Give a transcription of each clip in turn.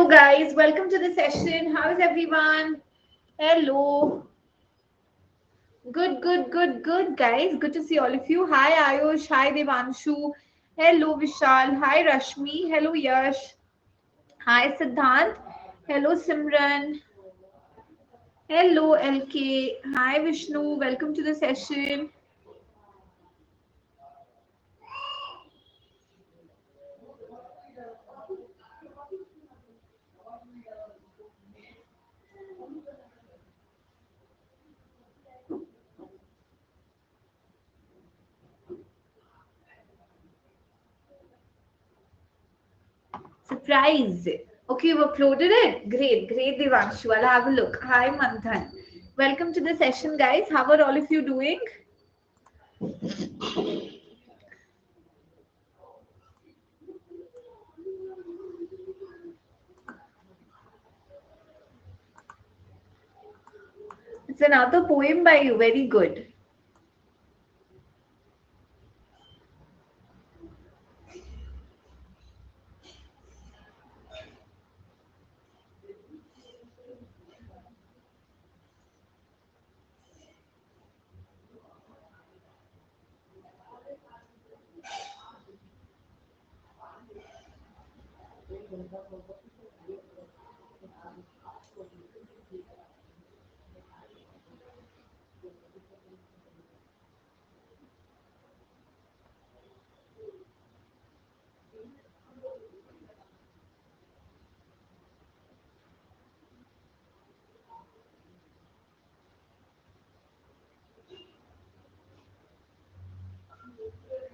guys, welcome to the session. How is everyone? Hello. Good, guys. Good to see all of you. Hi, Ayush. Hi, Devanshu. Hello, Vishal. Hi, Rashmi. Hello, Yash. Hi, Siddhant. Hello, Simran. Hello, LK. Hi, Vishnu. Welcome to the session. Surprise. Okay, you've uploaded it. Great, Devanshu. I'll have a look. Hi, Manthan. Welcome to the session, guys. How are all of you doing? It's another poem by you. Very good.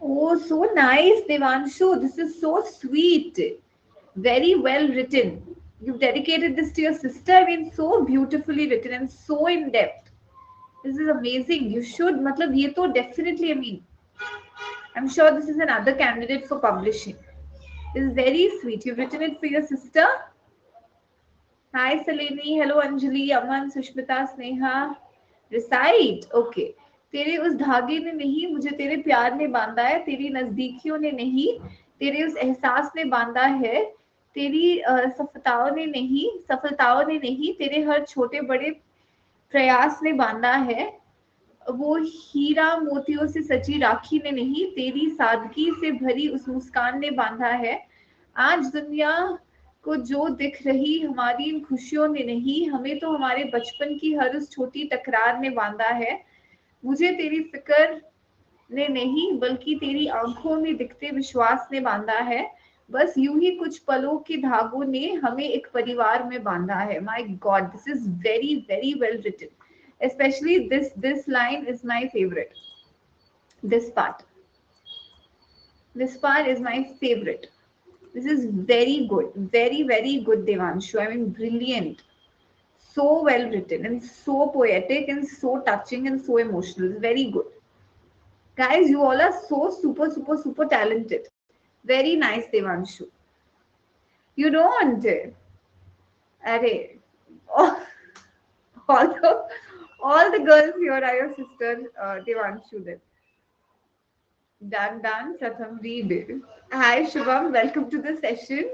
Oh, so nice, Devanshu. This is so sweet. Very well written. You've dedicated this to your sister. I mean, so beautifully written and so in depth. This is amazing. You should, matlab, ye to definitely, I mean, I'm sure this is another candidate for publishing. This is very sweet. You've written it for your sister. Hi, Salini. Hello, Anjali, Aman, Sushmita, Sneha. Recite. Okay. तेरे उस धागे ने नहीं मुझे तेरे प्यार ने बांधा है, तेरी नजदीकियों ने नहीं तेरे उस एहसास ने बांधा है, तेरी सफलताओं ने नहीं तेरे हर छोटे बड़े प्रयास ने बांधा है, वो हीरा मोतियों से सजी राखी ने नहीं तेरी सादगी से भरी उस मुस्कान ने बांधा है, आज दुनिया को जो दिख रही हमारी इन खुशियों ने नहीं हमें तो हमारे बचपन की हर उस छोटी तकरार ने बांधा है, मुझे तेरी फिक्र ने नहीं बल्कि तेरी आंखों में दिखते विश्वास ने बांधा है, बस यूं ही कुछ पलों के धागों ने हमें एक परिवार में बांधा है. My god, this is very well written, especially this line is my favorite. This part this part is my favorite. This is very good, very good, Devanshu. I mean, brilliant. So well written and so poetic and so touching and so emotional. It's very good. Guys, you all are so super talented. Very nice, Devanshu. You don't. Array. All, all the girls here are your sisters, Devanshu. Then. Done. Pratham, read. Hi, Shubham. Welcome to the session.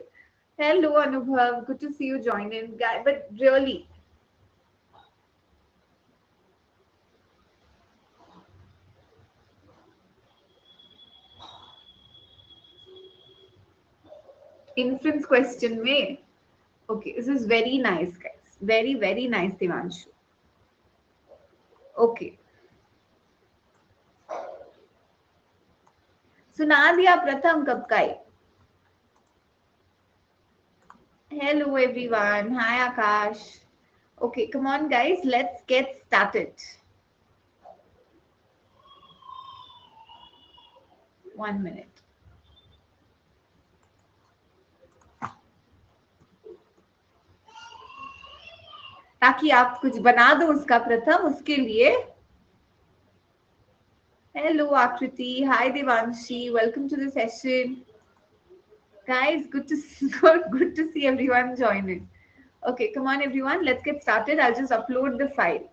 Hello, Anubhav. Good to see you join in. But really, inference question में. Okay, this is very nice, guys. Very nice, Devanshu. Okay. सुना दिया प्रथम कब का ही. Hello everyone. Hi Akash. Okay, come on guys, let's get started. 1 minute. ताकि आप कुछ बना दो उसका प्रथम उसके लिए. Hello Akriti. Hi Devanshi. Welcome to the session. Guys, good to see everyone join in. Okay, come on everyone, let's get started. I'll just upload the file.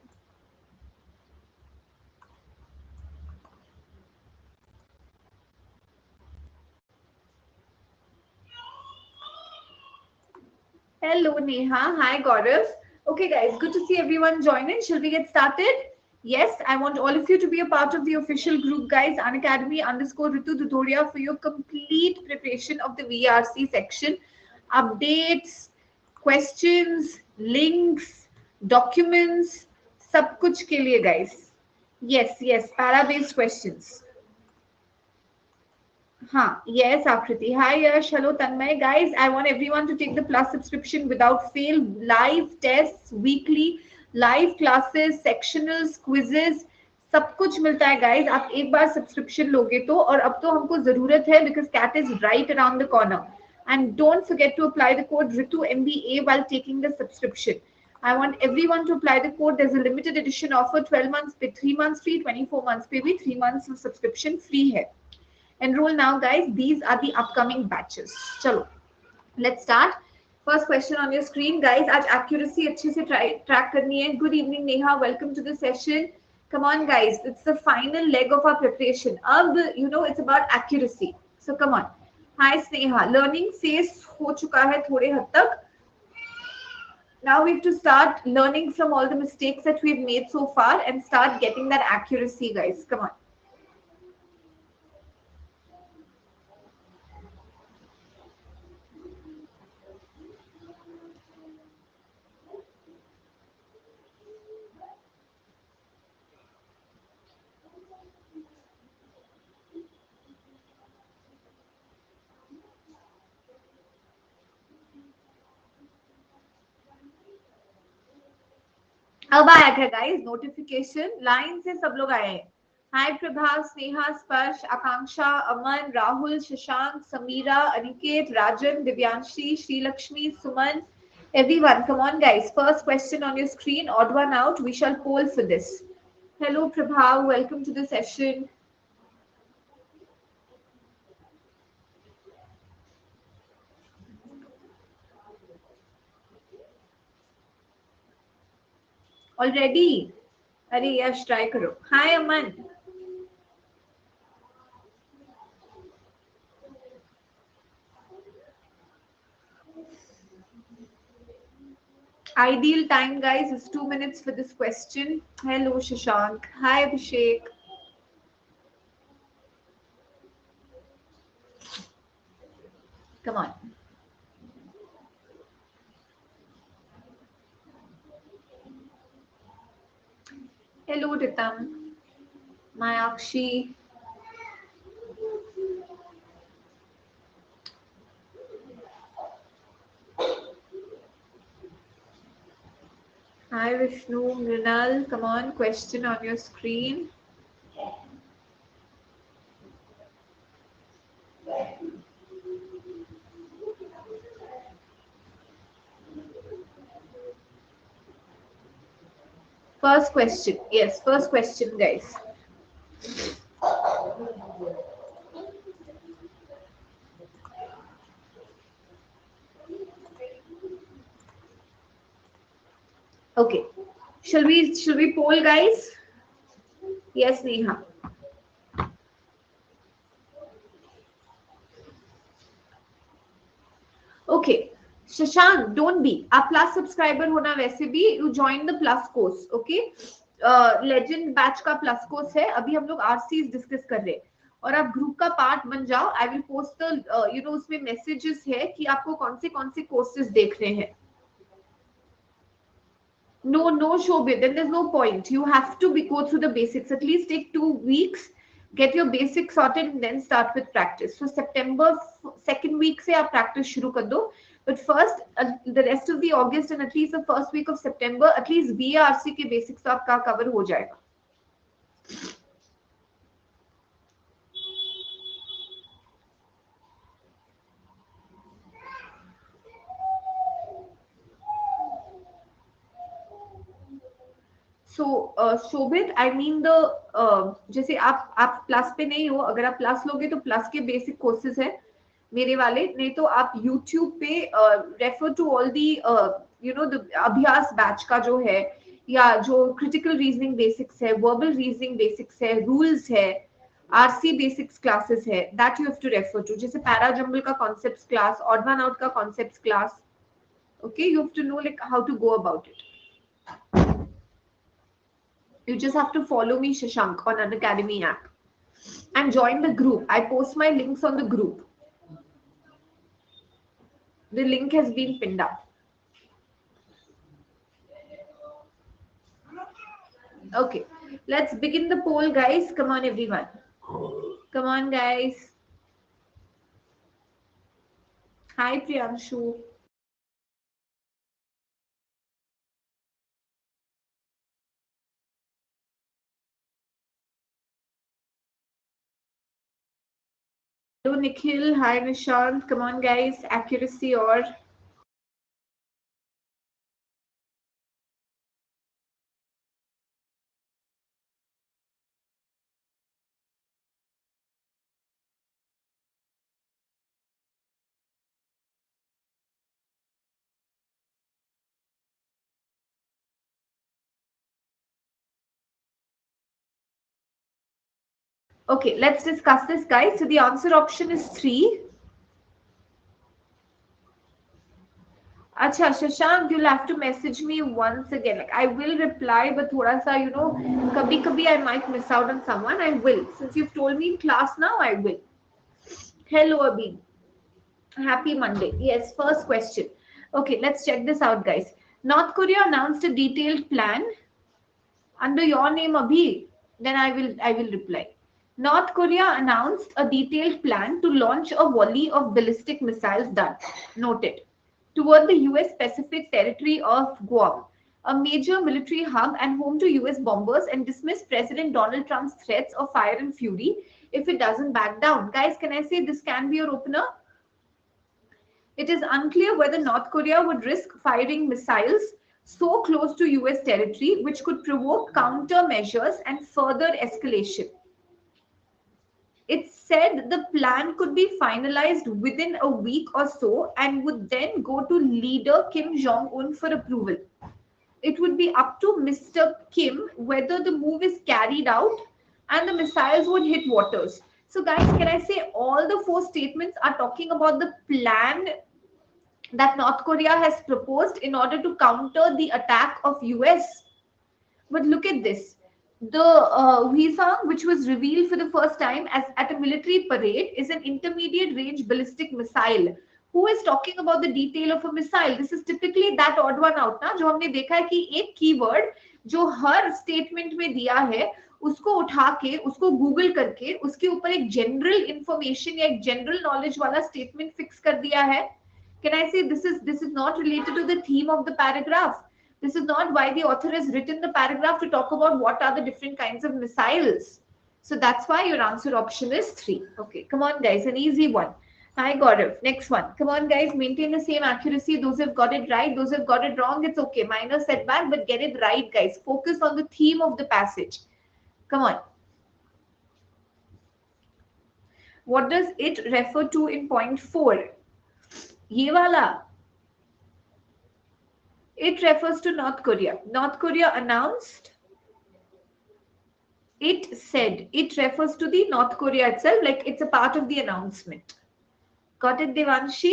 Hello, Neha. Hi, Gaurav. Okay, guys, good to see everyone joining. Shall we get started? Yes, I want all of you to be a part of the official group, guys, Unacademy underscore Ritu Dudoria for your complete preparation of the VRC section. Updates, questions, links, documents, सब कुछ के लिए, guys. Yes, para-based questions. Yes, Akriti. Hi, Yash. Hello, Tanmay. Guys, I want everyone to take the Plus subscription without fail. Live tests, weekly, live classes, sectionals, quizzes, सब कुछ मिलता है guys. आप एक बार subscription लोगे तो, और अब तो हमको जरूरत है because CAT is right around the corner. And don't forget to apply the code RITU while taking the subscription. I want everyone to apply the code. There's a limited edition offer, 12 months पे 3 months free, 24 months पे भी 3 months of subscription free है. Enroll now, guys. These are the upcoming batches. Chalo, let's start. First question on your screen, guys. आज accuracy अच्छे से track करनी है. Good evening, Neha. Welcome to the session. Come on, guys. It's the final leg of our preparation. अब, it's about accuracy. So come on. Hi, Sneha. Learning phase हो चुका है थोड़े हद तक. Now we have to start learning from all the mistakes that we've made so far and start getting that accuracy, guys. Come on. अब आया क्या guys notification line से सब लोग आए हैं हाय प्रभा स्नेहा स्पर्श आकांक्षा अमन राहुल शशांक समीरा अनिकेत राजन दिव्यांशी श्रीलक्ष्मी सुमन everyone come on guys first question on your screen odd one out we shall poll for this hello prabha welcome to the session already अरे यश ट्राई करो हाय अमन Ideal time, guys, is 2 minutes for this question. Hello, Shashank. Hi, Abhishek. Come on. Hello, Ritam. Mayakshi. Hi, Vishnu. Mrinal, come on. Question on your screen. First question. Yes, first question, guys. Okay. Shall we poll, guys? Yes, Neha. Okay. Shashank, don't be. आप plus subscriber होना वैसे भी you join the plus course okay legend batch का plus course है अभी हम लोग RCs discuss कर रहे हैं और आप ग्रुप का पार्ट बन जाओ आई विल पोस्ट द उसमें मैसेजेस है कि आपको कौन से कोर्सेज देखने हैं No, Shobit, then there's no point. You have to go through the basics. At least take 2 weeks, get your basics sorted, and then start with practice. So September second week से आप practice शुरू कर दो. But first, the rest of the August and at least the first week of September, at least BRC के basics तो आपका cover हो जाएगा. सो शोभित आई मीन द जैसे आप प्लस पे नहीं हो अगर आप प्लस लोगे तो प्लस के बेसिक कोर्सेज है मेरे वाले नहीं तो आप यूट्यूब पे refer to all the the Abhyas batch का जो है या जो क्रिटिकल रीजनिंग बेसिक्स है वर्बल रीजनिंग बेसिक्स है रूल्स है आरसी बेसिक्स क्लासेस है that you have to refer to जैसे पैरा जंबल का concepts class odd one out का concepts class Okay, you have to know like how to go about it. You just have to follow me, Shashank, on Unacademy app and join the group. I post my links on the group. The link has been pinned up. Okay, let's begin the poll, guys. Come on, everyone. Come on, guys. Hi, Priyanshu. Hello, Nikhil. Hi, Nishant. Come on, guys. Accuracy or okay, let's discuss this, guys. So the answer option is 3. Acha, Shashank, you'll have to message me once again. Like I will reply, but thoda sa, kabhi kabhi I might miss out on someone. I will. Since you've told me in class now, I will. Hello, Abhi. Happy Monday. Yes, first question. Okay, let's check this out, guys. North Korea announced a detailed plan under your name, Abhi. Then I will reply. North Korea announced a detailed plan to launch a volley of ballistic missiles done. Noted. Toward the US Pacific territory of Guam, a major military hub and home to US bombers, and dismissed President Donald Trump's threats of fire and fury if it doesn't back down. Guys, can I say this can be your opener? It is unclear whether North Korea would risk firing missiles so close to US territory, which could provoke countermeasures and further escalation. It said the plan could be finalized within a week or so and would then go to leader Kim Jong un for approval. It would be up to Mr. Kim whether the move is carried out and the missiles would hit waters. So, guys, can I say all the 4 statements are talking about the plan that North Korea has proposed in order to counter the attack of US? But look at this. The Hwasong, which was revealed for the first time as at a military parade, is an intermediate range ballistic missile. Who is talking about the detail of a missile? This is typically that odd one out ना जो हमने देखा है कि एक keyword जो हर statement में दिया है उसको उठा के उसको गूगल करके उसके ऊपर एक जनरल इंफॉर्मेशन या एक जनरल नॉलेज वाला स्टेटमेंट फिक्स कर दिया है. Can I say this is not related to the theme of the paragraph? This is not why the author has written the paragraph to talk about what are the different kinds of missiles. So that's why your answer option is 3. Okay, come on, guys, an easy one. Hi, Gaurav. Next one. Come on, guys, maintain the same accuracy. Those who have got it right, those who have got it wrong, it's okay. Minor setback, but get it right, guys. Focus on the theme of the passage. Come on. What does it refer to in point 4? Ye wala. It refers to North Korea. North Korea announced. It said. It refers to the North Korea itself, like it's a part of the announcement. Got it, Devanshi?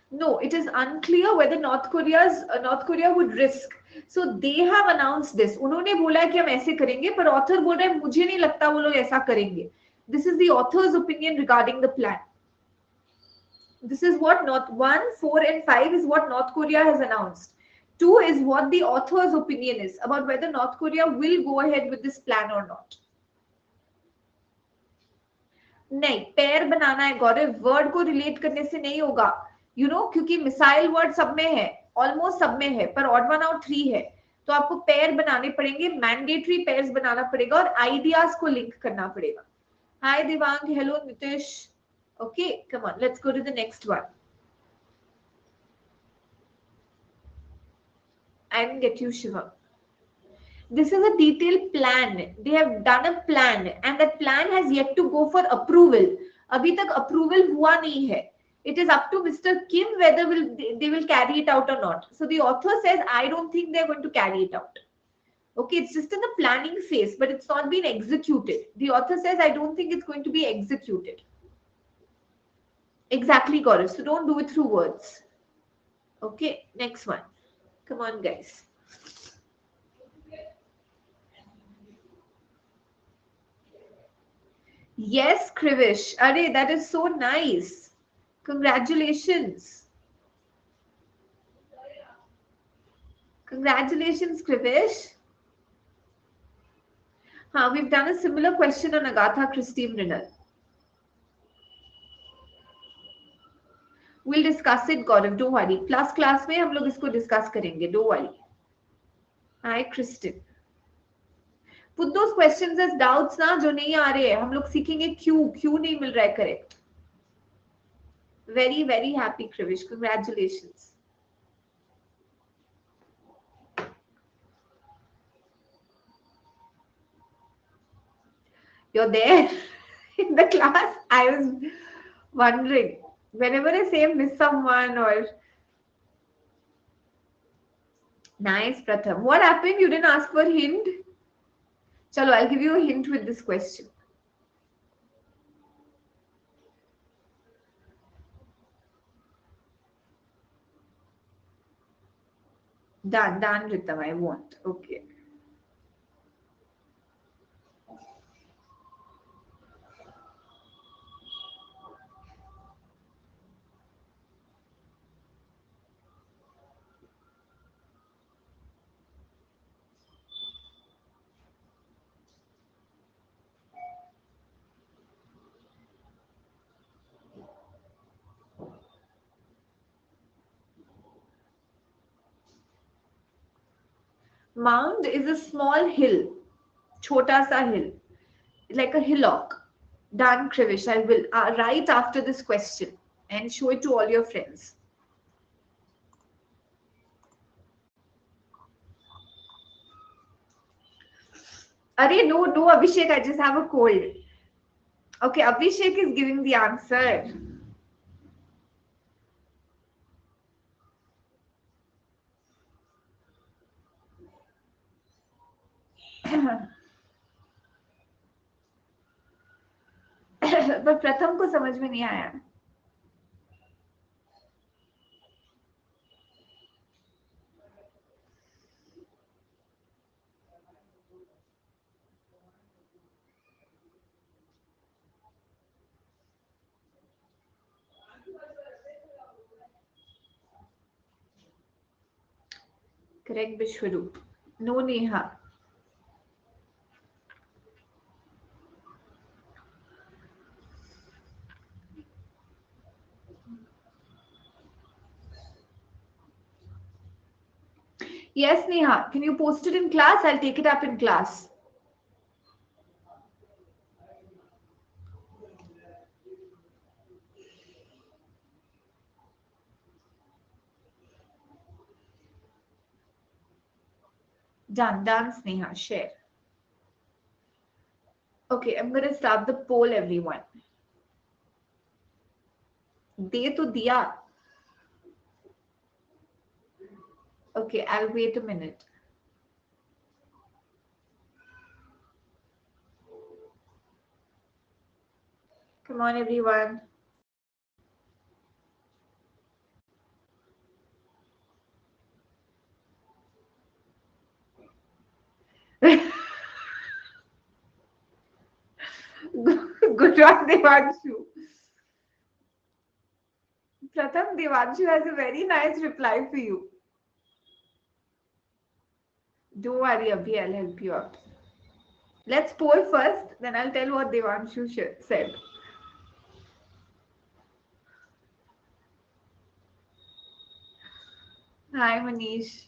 No, it is unclear whether North Korea would risk. So they have announced this. उन्होंने बोला है कि हम ऐसे करेंगे, पर author बोल रहा है मुझे नहीं लगता वो लोग ऐसा करेंगे. This is the author's opinion regarding the plan. This is what 1, 4, and 5 is what North Korea has announced. 2 is what the author's opinion is about whether North Korea will go ahead with this plan or not. नहीं, पैर बनाना है गौरव, word को relate करने से नहीं होगा. क्योंकि missile word सब में है, ऑलमोस्ट सब में है, पर ऑड वन आउट 3 है, तो आपको पैर बनाने पड़ेंगे, मैंडेटरी पेयर्स बनाना पड़ेगा और आइडियाज को लिंक करना पड़ेगा. Hi Divang, hello Nitish. Okay, come on, let's go to the next one. I didn't get you, Shiva. This is a detailed plan. They have done a plan and that plan has yet to go for approval. अभी तक approval हुआ नहीं है. It is up to Mr. Kim whether they will carry it out or not. So the author says, I don't think they're going to carry it out. Okay, it's just in the planning phase, but it's not been executed. The author says, I don't think it's going to be executed. Exactly, Gaurav. So don't do it through words. Okay, next one. Come on, guys. Yes, Krivish. Arey, that is so nice. Congratulations. Congratulations, Krivish. We've done a similar question on Agatha Christie Mrinal. We'll discuss it, Gaurav. Don't worry. Plus class में हम लोग इसको discuss करेंगे. Don't worry. Hi, Kristen. Put those questions as doubts ना जो नहीं आ रहे हैं. हम लोग सीखेंगे क्यों नहीं मिल रहा है correct. Very, very happy, Krivish. Congratulations. You're there in the class. I was wondering. Whenever I say miss someone or nice, Pratham. What happened? You didn't ask for a hint? Chalo, I'll give you a hint with this question. Done, Ritam. I won't. Okay. Mound is a small hill, chota sa hill, like a hillock. Done, Krivish. I will write after this question and show it to all your friends. Arey, no, Abhishek. I just have a cold. Okay, Abhishek is giving the answer. पर प्रथम को समझ में नहीं आया. Correct, Bishwaru. No, Neha. Yes, Neha. Can you post it in class? I'll take it up in class. Done, Sneha. Share. Okay, I'm going to start the poll, everyone. दे तो दिया. Okay, I'll wait a minute. Come on, everyone. Good one, Devanshu. Pratham, Devanshu has a very nice reply for you. Don't worry, Abhi, I'll help you out. Let's poll first, then I'll tell what Devanshu said. Hi, Manish.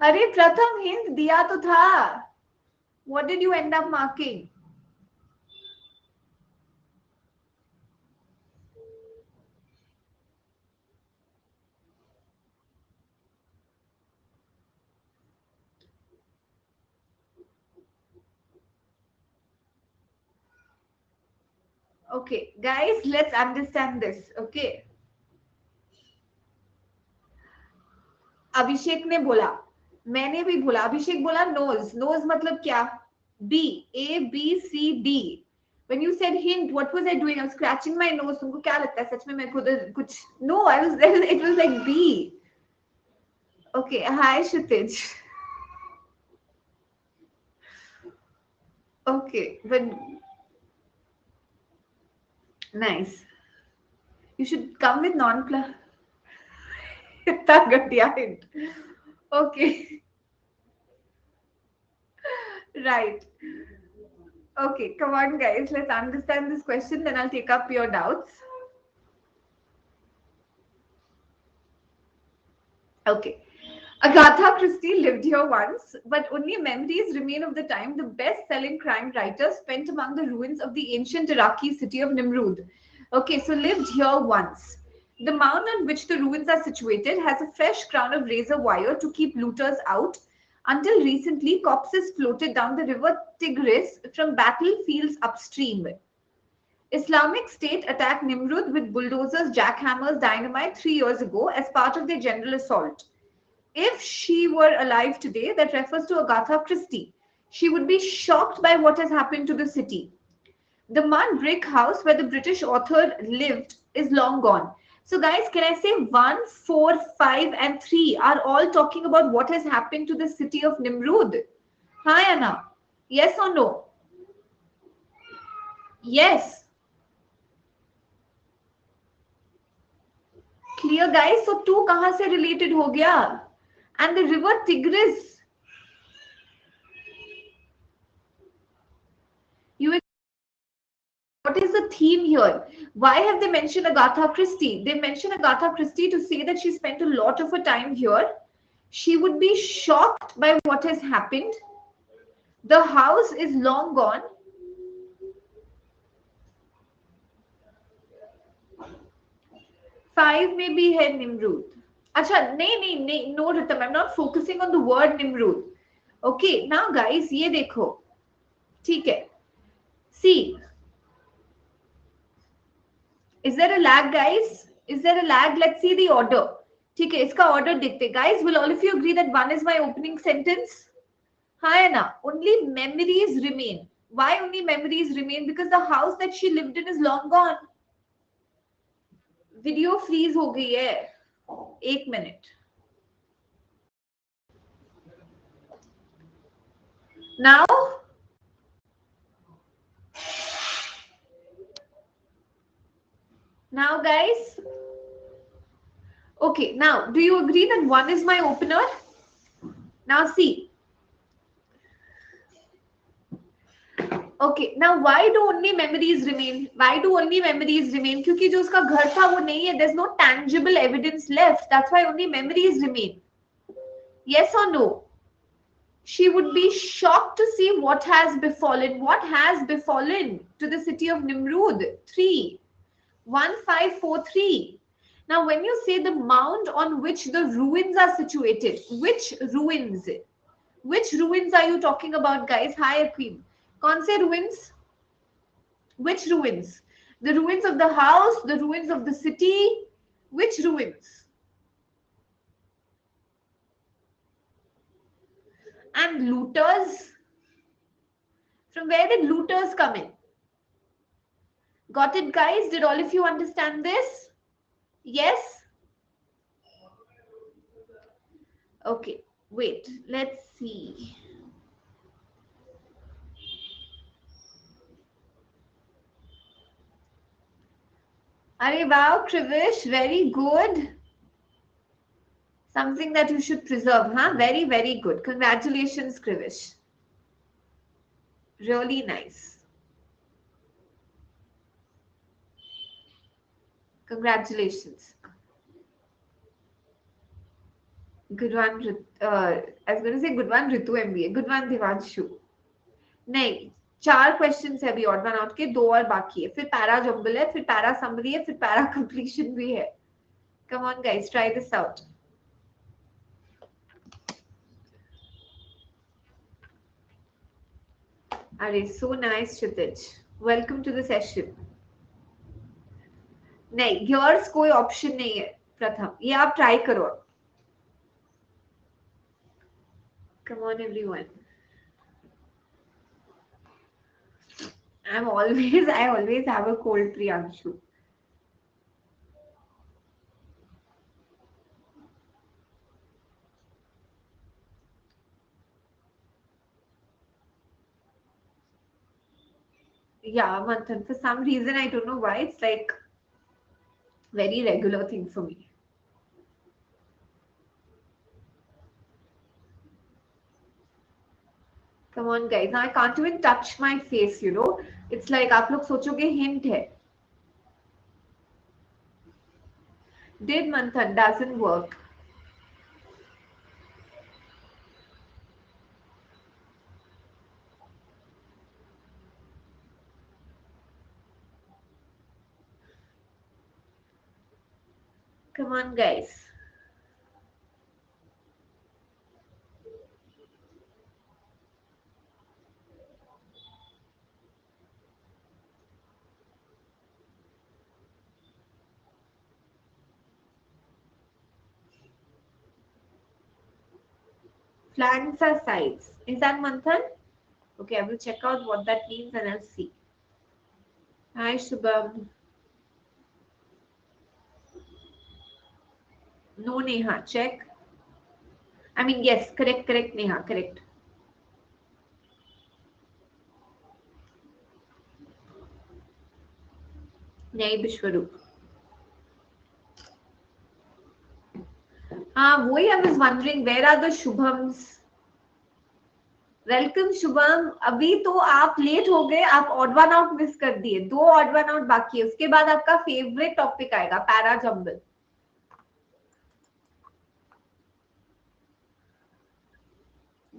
अरे प्रथम hint दिया तो था. What did you end up marking? Okay, guys, let's understand this. Okay. अभिषेक ने बोला, मैंने भी बोला, अभिषेक बोला नोज. नोज मतलब क्या? B, A, B, C, D. When you said hint, what was I doing? I was scratching my nose. तुमको क्या लगता है सच में मैं खुद कुछ? No, I was. It was like B. Okay, hi Kshitij. Okay, but nice. You should come with non-plus. इतना घटिया hint. Okay, right. Okay, come on, guys. Let's understand this question. Then I'll take up your doubts. Okay. Agatha Christie lived here once, but only memories remain of the time the best-selling crime writer spent among the ruins of the ancient Iraqi city of Nimrud. Okay, so lived here once. The mound on which the ruins are situated has a fresh crown of razor wire to keep looters out. Until recently, corpses floated down the river Tigris from battlefields upstream. Islamic State attacked Nimrud with bulldozers, jackhammers, dynamite 3 years ago as part of their general assault. If she were alive today, that refers to Agatha Christie. She would be shocked by what has happened to the city. The mud brick house where the British author lived is long gone. So, guys, can I say 1, 4, 5, and 3 are all talking about what has happened to the city of Nimrud? Hi, Anna. Yes or no? Yes. Clear, guys? So, 2 kahan se related ho gaya? And the river Tigris. What is the theme here? Why have they mentioned Agatha Christie? They mentioned Agatha Christie to say that she spent a lot of her time here. She would be shocked by what has happened. The house is long gone. Five maybe है Nimrud. अच्छा नहीं no Ritam, I'm not focusing on the word Nimrud. Okay, now guys ये देखो, ठीक है. See, is there a lag, guys? Is there a lag? Let's see the order. ठीक है, इसका order देखते. Guys, will all of you agree that 1 is my opening sentence? Hi Anna, only memories remain. Why only memories remain? Because the house that she lived in is long gone. Video freeze हो गई है. 1 minute. Now, guys. Okay, now, do you agree that 1 is my opener? Now, see. Okay, now why do only memories remain? Why do only memories remain? क्योंकि जो उसका घर था वो नहीं है. There's no tangible evidence left. That's why only memories remain. Yes or no? She would be shocked to see what has befallen. What has befallen to the city of Nimrud? 3. 1543. Now, when you say the mound on which the ruins are situated, which ruins? Which ruins are you talking about, guys? Hi, Akeem. कौन से ruins? Which ruins? The ruins of the house, the ruins of the city. Which ruins? And looters? From where did looters come in? Got it, guys? Did all of you understand this? Yes? Okay, wait, let's see. Arey wow, Krivish, very good. Something that you should preserve, huh? Very, very good. Congratulations, Krivish. Really nice. Congratulations. Good one. I was going to say good one, Ritu MBA. Good one, Devanshu. नहीं, 4 questions है अभी odd one out के, 2 और बाकी है. फिर para jumble है, फिर पैरा समरी है, फिर पैरा completion भी है. Come on, guys, try this out. अरे so nice, Kshitij. Welcome to the session. नहीं, yours कोई option नहीं है प्रथम. ये आप try करो. Come on, everyone. I always have a cold, Priyanshu. Yeah, Manthan. For some reason, I don't know why. It's like very regular thing for me. Come on, guys. Now I can't even touch my face, you know. It's like आप लोग सोचोगे hint है. Did Manthan doesn't work. Come on, guys. Flanks are sides. Is that Manthan? Okay, I will check out what that means and I'll see. Hi, Shubham. No, Neha. Check. I mean, yes, correct, Neha, correct. नहीं विश्वरूप. हाँ वही I was wondering where are the Shubhams. Welcome Shubham. अभी तो आप late हो गए, आप odd one out miss कर दिए. 2 ऑड वन आउट बाकी है, उसके बाद आपका फेवरेट टॉपिक आएगा पैरा जंबल.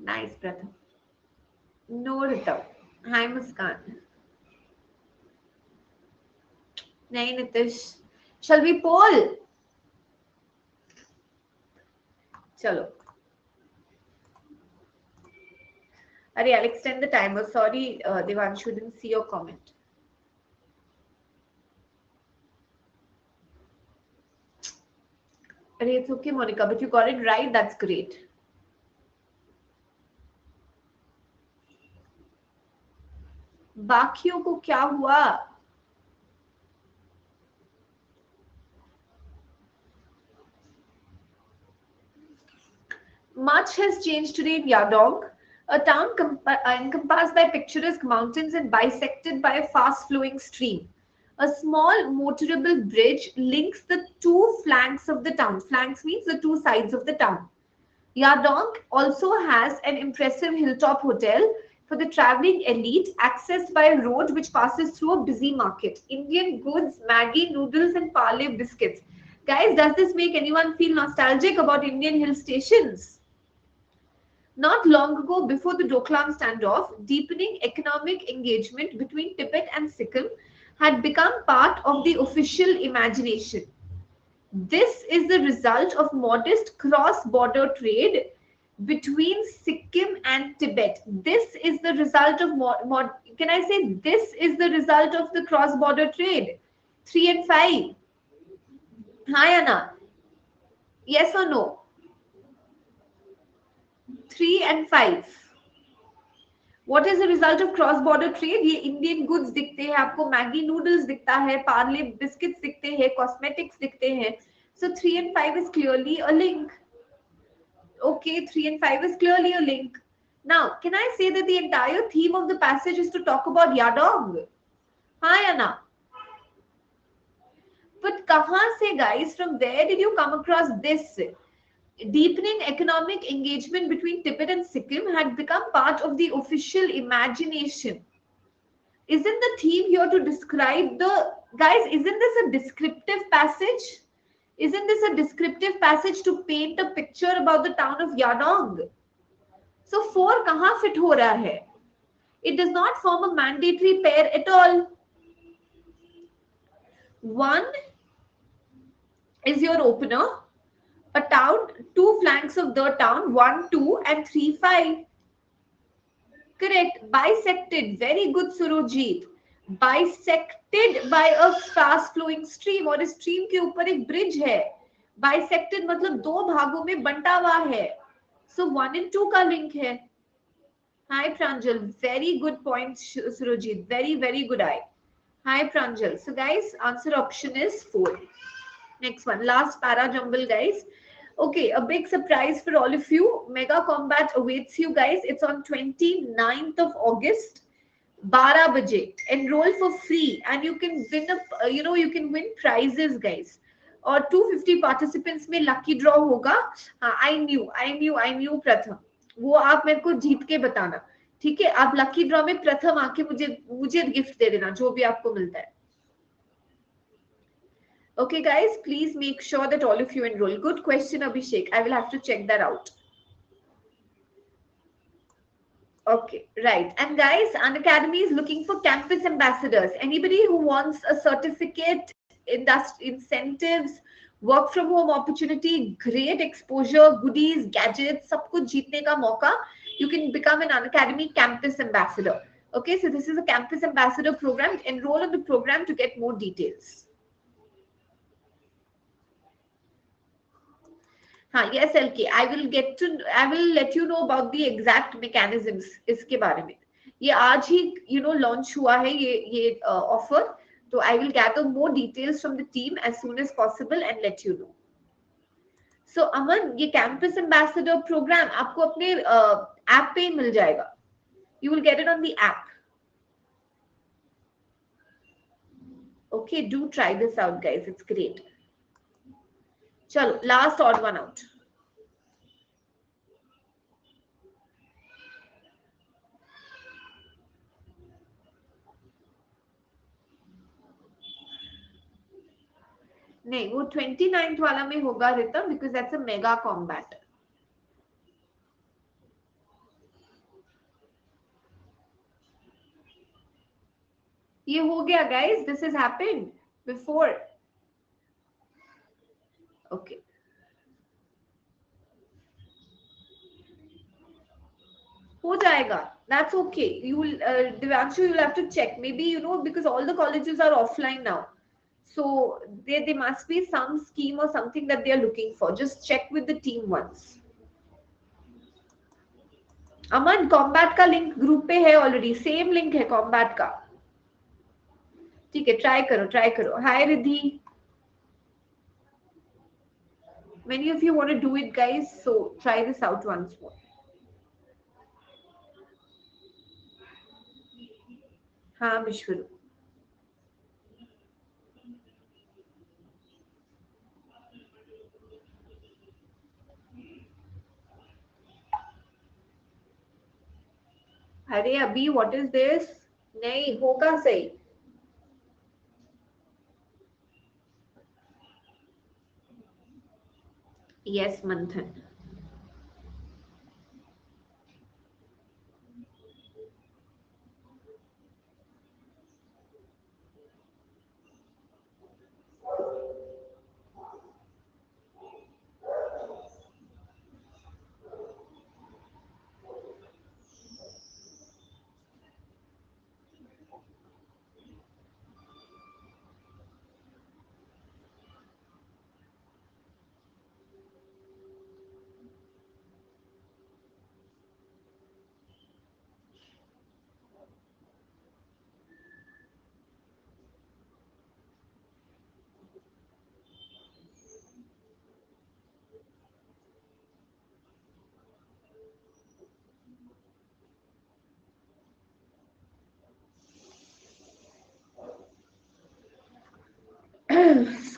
नाइस प्रथम. नो ऋतव. हाय मुस्कान. नहीं नितिश. शल वी पोल. चलो. अरे I'll extend the timer. Sorry, Devanshu, didn't see your comment. अरे it's okay, Monica, but you got it right. That's great. बाकियों को क्या हुआ? Much has changed today in Yadong, a town encompassed by picturesque mountains and bisected by a fast-flowing stream. A small motorable bridge links the two flanks of the town. Flanks means the two sides of the town. Yadong also has an impressive hilltop hotel for the traveling elite, accessed by a road which passes through a busy market. Indian goods, Maggi noodles, and Parle biscuits. Guys, does this make anyone feel nostalgic about Indian hill stations? Not long ago, before the Doklam standoff, deepening economic engagement between Tibet and Sikkim had become part of the official imagination. This is the result of modest cross-border trade between Sikkim and Tibet. This is the result of can I say this is the result of the cross-border trade? 3 and 5. Hi Anna. Yes or no? 3 and 5. What is the result of cross border trade? ये Indian goods दिखते हैं आपको, Maggi noodles दिखता है, Parle biscuits दिखते हैं, cosmetics दिखते हैं. So 3 and 5 is clearly a link. Okay, 3 and 5 is clearly a link. Now, can I say that the entire theme of the passage is to talk about Yadong? Hi Anna. But kahan se guys, from where did you come across this? Deepening economic engagement between Tibet and Sikkim had become part of the official imagination. Isn't the theme here to describe the... Guys, isn't this a descriptive passage? Isn't this a descriptive passage to paint a picture about the town of Yadong? So 4 kahan fit ho raha hai? It does not form a mandatory pair at all. 1 is your opener. A town, 2 flanks of the town, 1, 2 and 3, 5. Correct. Bisected. Very good, Surojit. Bisected by a fast flowing stream. और इस stream के ऊपर एक bridge है. Bisected मतलब 2 भागों में बंटा हुआ है. So 1 and 2 का link है. Hi Pranjal, very good point Surojit, very good eye. Hi Pranjal. So guys, answer option is 4. Next one, last para jumble guys. Okay, a big surprise for all of you. Mega Combat awaits you guys. It's on 29th of August, 12 baje. Enroll for free and you can win you can win prizes guys. और 250 participants में lucky draw होगा. हाँ, I knew प्रथम. वो आप मेरे को जीत के बताना. ठीक है, आप लकी ड्रॉ में प्रथम आके मुझे गिफ्ट दे देना जो भी आपको मिलता है. Okay, guys, please make sure that all of you enroll. Good question, Abhishek. I will have to check that out. Okay, right. And guys, Unacademy is looking for campus ambassadors. Anybody who wants a certificate, incentives, work from home opportunity, great exposure, goodies, gadgets, सब कुछ जीतने का मौका, you can become an Unacademy campus ambassador. Okay, so this is a campus ambassador program. Enroll in the program to get more details. हाँ, yes LK, I will let you know about the exact mechanisms इसके बारे में. ये आज ही launch हुआ है ये offer. So I will gather more details from the team as soon as possible and let you know. So Aman, ये campus ambassador program आपको अपने app पे मिल जाएगा. You will get it on the app. Okay, do try this out guys, it's great. चलो, last odd one out. नहीं, वो 29th वाला में होगा Ritam, because that's a mega combat. ये हो गया guys, this has happened before. Okay. हो जाएगा. That's okay. You will, Devanshu, you'll have to check. Maybe, because all the colleges are offline now. So there must be some scheme or something that they are looking for. Just check with the team once. Aman, combat का link group पे है already. Same link है combat का. ठीक है, try करो. Hi Riddhi. Many of you want to do it guys, so try this out once more. हाँ विश्वरू. अरे अभी what is this? नहीं होगा सही. Yes, Manthan.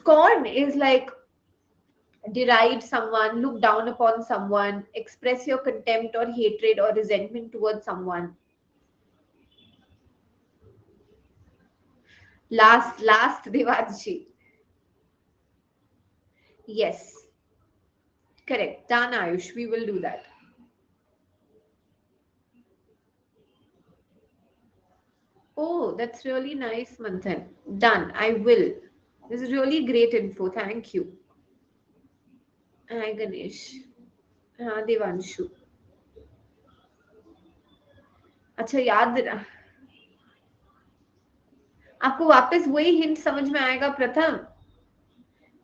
Scorn is like deride someone, look down upon someone, express your contempt or hatred or resentment towards someone. Last Devanshi. Yes. Correct. Done, Ayush. We will do that. Oh, that's really nice, Manthan. Done. I will. This is really great info. Thank you. Hi, Ganesh. हाँ देवांशु. अच्छा याद आपको वापस वही hint समझ में आएगा प्रथम.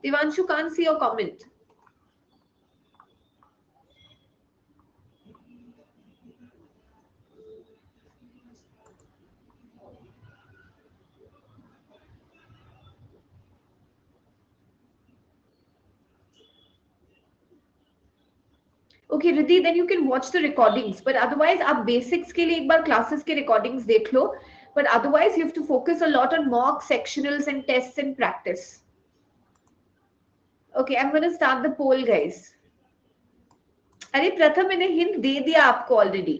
Devanshu can't see your comment. Okay, Riddhi, then you can watch the recordings. But otherwise, आप basics के लिए एक बार classes के recordings देख लो. But otherwise, you have to focus a lot on mock, sectionals, and tests and practice. Okay, I'm going to start the poll, guys. अरे प्रथम मैंने hint दे दिया आपको already.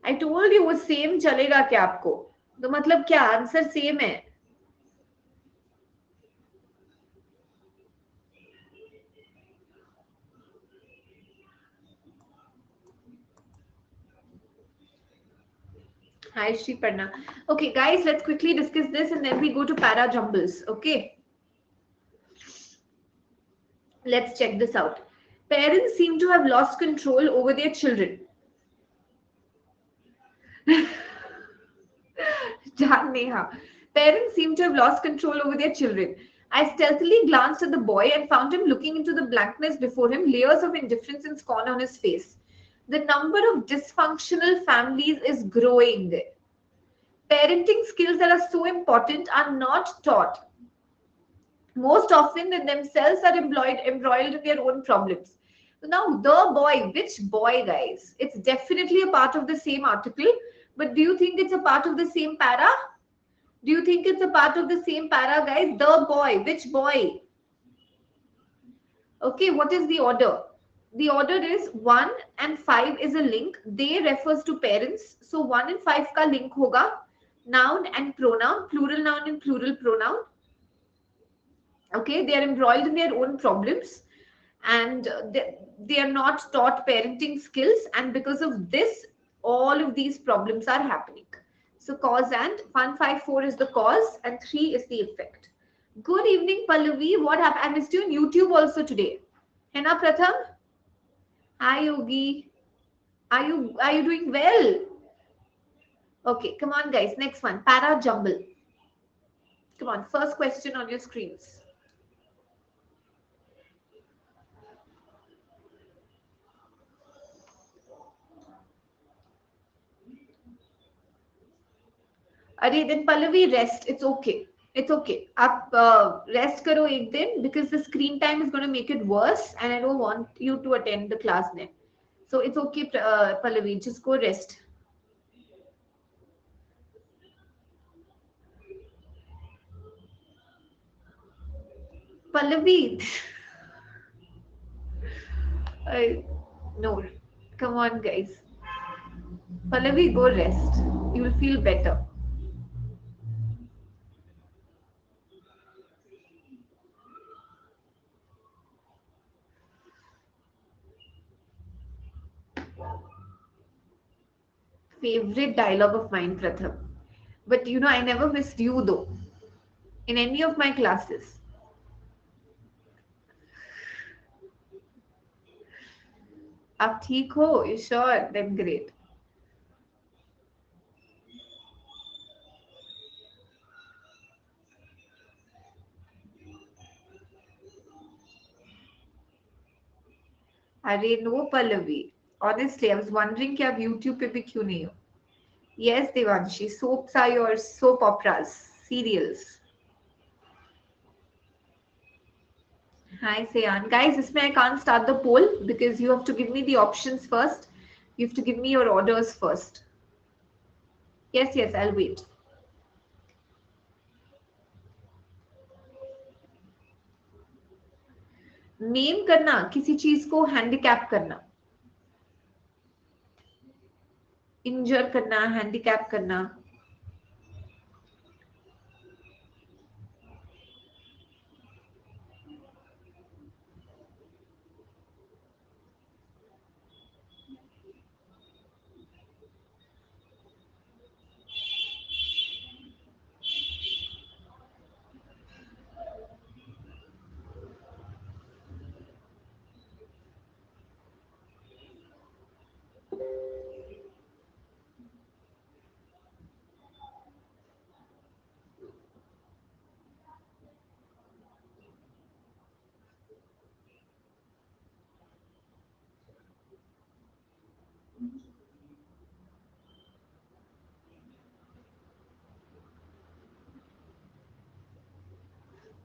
I told you वो same चलेगा क्या आपको? तो मतलब क्या आंसर सेम है? Hi, Shriparna. Okay, guys, let's quickly discuss this and then we go to para jumbles. Okay. Let's check this out. Parents seem to have lost control over their children. Neha. Parents seem to have lost control over their children. I stealthily glanced at the boy and found him looking into the blankness before him, layers of indifference and scorn on his face. The number of dysfunctional families is growing. Parenting skills that are so important are not taught. Most often, they themselves are embroiled in their own problems. So now, the boy, which boy, guys? It's definitely a part of the same article, but do you think it's a part of the same para? Do you think it's a part of the same para, guys? The boy, which boy? Okay, what is the order? The order is 1 and 5 is a link. They refers to parents. So 1 and 5 ka link hoga. Noun and pronoun, plural noun and plural pronoun. Okay, they are embroiled in their own problems and they are not taught parenting skills. And because of this, all of these problems are happening. So cause and 154 is the cause and 3 is the effect. Good evening, Pallavi. What happened? I missed you on YouTube also today. Hena Pratham? Hi, Yogi. Are you doing well? Okay, come on, guys. Next one. Para jumble. Come on, first question on your screens. अरे then Pallavi, rest. It's okay. It's okay. आप rest करो एक दिन because the screen time is going to make it worse and I don't want you to attend the class then. So it's okay, Pallavi. Just go rest. Pallavi. No. Come on, guys. Pallavi, go rest. You will feel better. Favorite dialogue of mine, Pratham. But you know, I never missed you though. In any of my classes. आप ठीक हो? You sure? Then great. अरे no Pallavi, honestly I was wondering कि आप YouTube पे भी क्यों नहीं हो. Yes, Devanshi, soaps are your soap operas, serials. Hi Sayan. Guys, इसमें I can't start the poll because you have to give me the options first. You have to give me your orders first. Yes, yes, I'll wait. Name करना, किसी चीज को handicap करना, इंजर करना, handicap करना.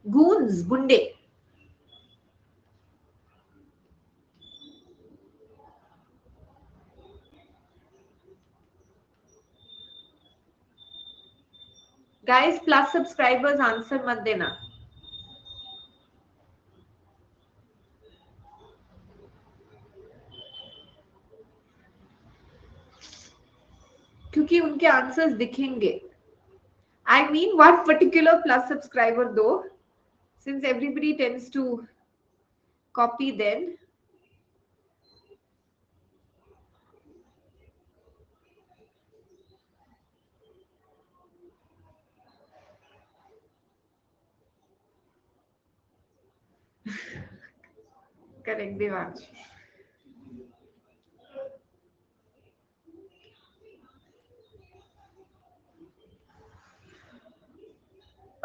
goons, गुंडे. Guys, plus subscribers answer मत देना. क्योंकि उनके आंसर्स दिखेंगे. I mean one particular plus subscriber though, since everybody tends to copy then. Correct, Devansh.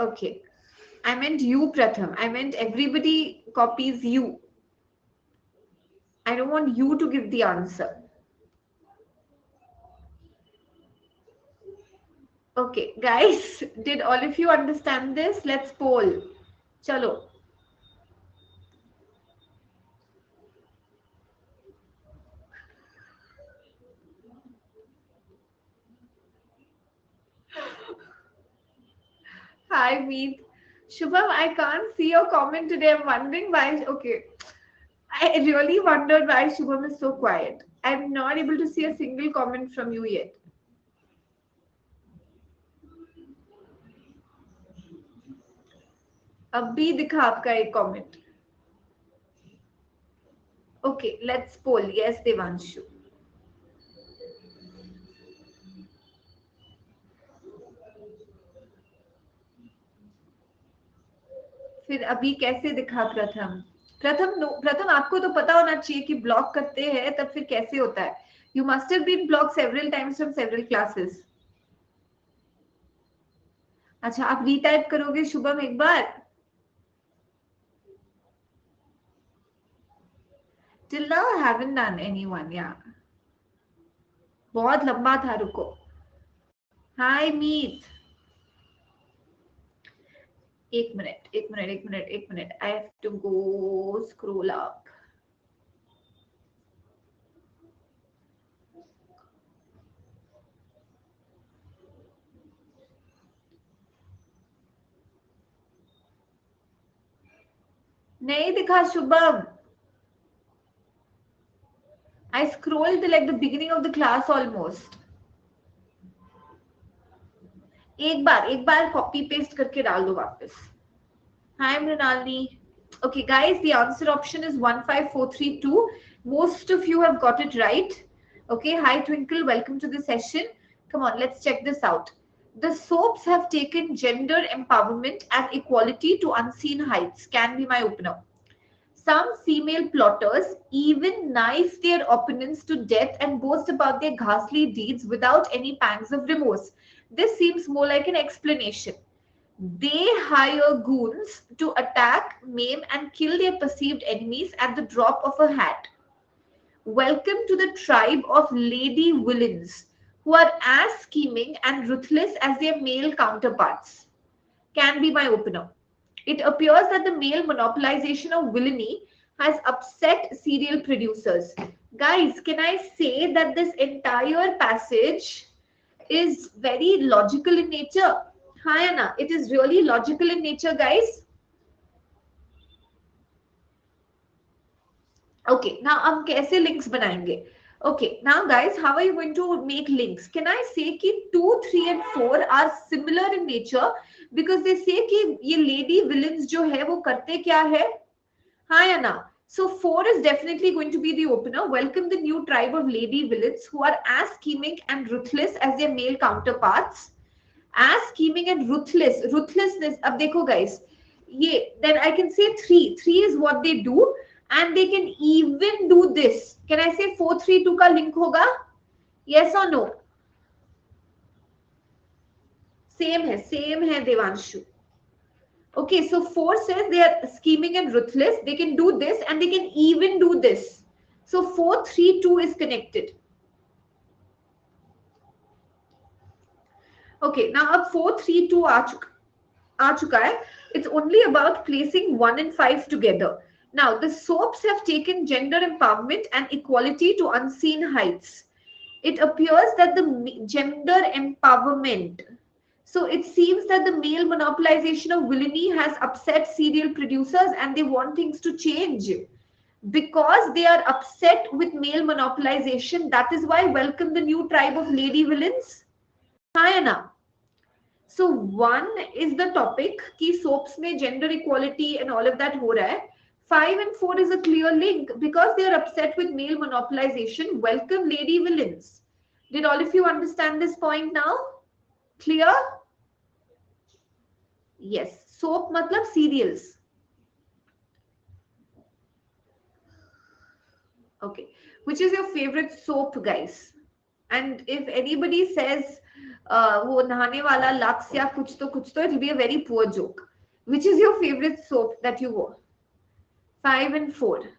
Okay. I meant you, Pratham. I meant everybody copies you. I don't want you to give the answer. Okay, guys, did all of you understand this? Let's poll. Chalo. Hi, Meet. Shubham, I can't see your comment today. I'm wondering why. Okay. I really wondered why Shubham is so quiet. I'm not able to see a single comment from you yet. अब भी दिखा आपका एक comment. Okay, let's poll. Yes, Devanshu. फिर अभी कैसे दिखा प्रथम? प्रथम आपको तो पता होना चाहिए कि ब्लॉक करते हैं तब फिर कैसे होता है. You must have been blocked several times from several classes. अच्छा, आप रीटाइप करोगे शुभम एक बार? Till now I haven't done anyone, yeah. बहुत लंबा था, रुको. Hi Meet. एक minute. I have to go scroll up. नहीं दिखा Shubham. I scrolled till like the beginning of the class almost. एक बार कॉपी पेस्ट करके डाल दो वापस. Hi Mrinalini. Okay guys, the answer option is 15432. Most of you have got it right. Okay, hi Twinkle, welcome to the session. Come on, let's check this out. The soaps have taken gender empowerment and equality to unseen heights. Can be my opener. Some female plotters even knife their opponents to death and boast about their ghastly deeds without any pangs of remorse. This seems more like an explanation. They hire goons to attack, maim, and kill their perceived enemies at the drop of a hat. Welcome to the tribe of lady villains, who are as scheming and ruthless as their male counterparts. Can be my opener. It appears that the male monopolization of villainy has upset serial producers. Guys, can I say that this entire passage is very logical in nature? Hi Anna, it is really logical in nature, guys. Okay, now हम कैसे links बनाएंगे? Okay, now guys, how are you going to make links? Can I say कि 2, 3 and 4 are similar in nature because they say कि ये lady villains जो है वो करते क्या है? Hi Anna. So 4 is definitely going to be the opener. Welcome the new tribe of lady villains who are as scheming and ruthless as their male counterparts. As scheming and ruthlessness. अब देखो guys, ये then I can say 3. 3 is what they do. And they can even do this. Can I say 432 का link होगा? Yes or no? Same है Devanshu. Okay, so 4 says they are scheming and ruthless. They can do this and they can even do this. So 432 is connected. Okay, now अब 432 आ चुका. आ चुका है. It's only about placing 1 and 5 together. Now, the soaps have taken gender empowerment and equality to unseen heights. It appears that the gender empowerment. So it seems that the male monopolization of villainy has upset serial producers and they want things to change. Because they are upset with male monopolization, that is why welcome the new tribe of lady villains. हाँ है ना? So one is the topic कि soaps में gender equality and all of that हो रहा है. 5 and 4 is a clear link because they are upset with male monopolization. Welcome lady villains. Did all of you understand this point now? Clear? Yes. Soap मतलब serials. Okay. Which is your favorite soap, guys? And if anybody says वो नहाने वाला lux या कुछ तो it will be a very poor joke. Which is your favorite soap that you wore? 5 and 4.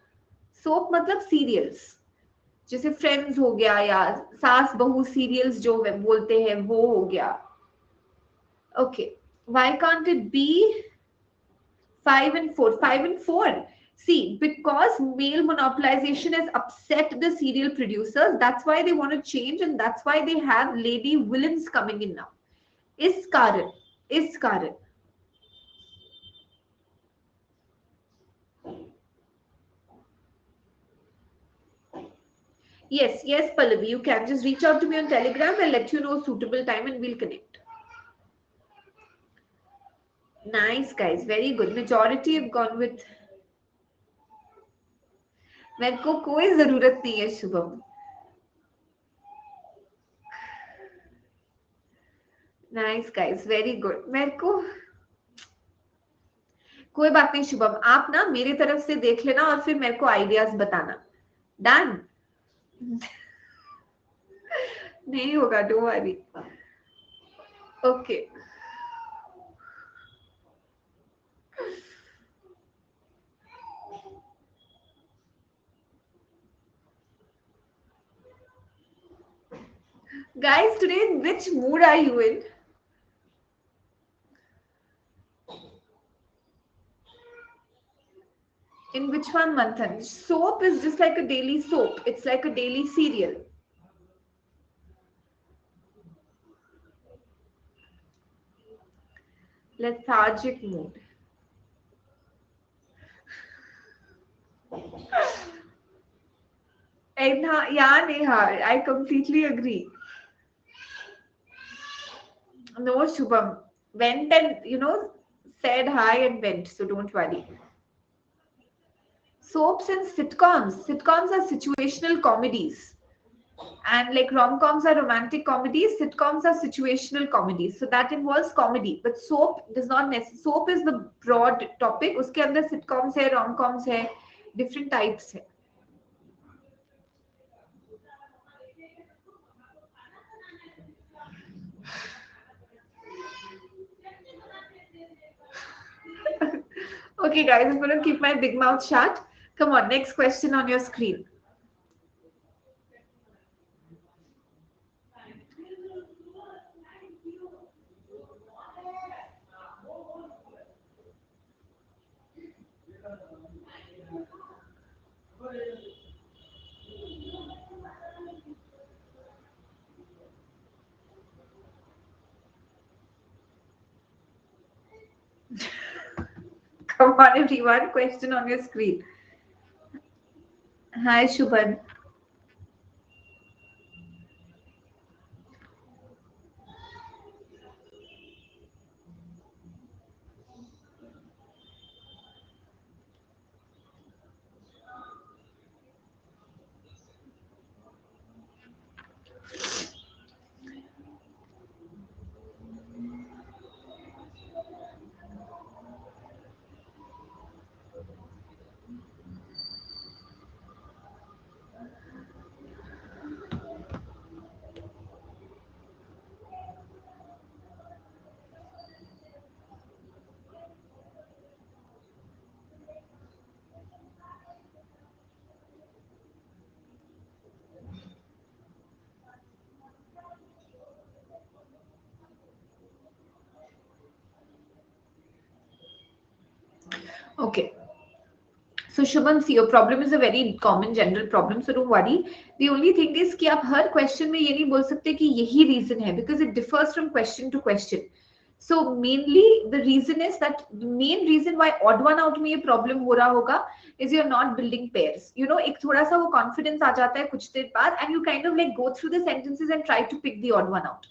Soap मतलब serials. जैसे friends हो गया या सास बहू सीरियल्स जो बोलते हैं वो हो गया. Okay. Why can't it be 5 and 4? 5 and 4. See, because male monopolization has upset the serial producers, that's why they want to change and that's why they have lady villains coming in now. Is Karan. Yes, Pallavi, you can just reach out to me on Telegram. I'll let you know suitable time and we'll connect. Nice, guys. Very good. Majority have gone with. मेरे को कोई जरूरत नहीं है Shubham. Nice guys, very good. मेरे को कोई बात नहीं शुभम, आप ना मेरी तरफ से देख लेना और फिर मेरे को आइडियाज बताना. डन. नहीं होगा, don't worry. Okay. Guys, today in which mood are you in? In which one, Manthan? Soap is just like a daily soap. It's like a daily cereal. Lethargic mood. Yeah, Neha, I completely agree. No, Shubham. Went and, said hi and went. So don't worry. Soaps and sitcoms. Sitcoms are situational comedies. And like rom-coms are romantic comedies, sitcoms are situational comedies. So that involves comedy. But soap does not necessarily. Soap is the broad topic. उसके अंदर sitcoms है, rom-coms है, different types है. Okay, guys, I'm going to keep my big mouth shut. Come on, next question on your screen. Come on, everyone. Question on your screen. Hi, Shubhan. Okay. So Shubham, see, your problem is a very common general problem, so don't worry. The only thing is कि आप हर question में ये नहीं बोल सकते कि यही reason है, because it differs from question to question. So mainly the reason is that the main reason why odd one out में ये problem हो रहा होगा is you're not building pairs. You know, एक थोड़ा सा वो confidence आ जाता है कुछ देर बाद, and you kind of like go through the sentences and try to pick the odd one out.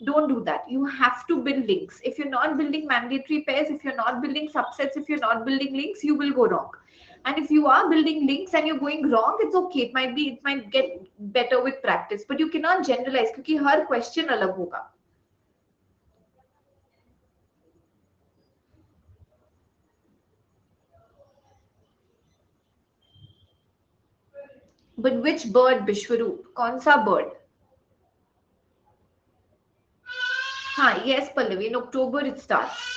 Don't do that. You have to build links. If you're not building mandatory pairs, if you're not building subsets, if you're not building links, you will go wrong. And if you are building links and you're going wrong, it's okay. It might get better with practice, but you cannot generalize क्योंकि हर question अलग होगा. But which bird, Bishwaroop? कौन सा bird? हाँ, yes, Pallavi. In October it starts.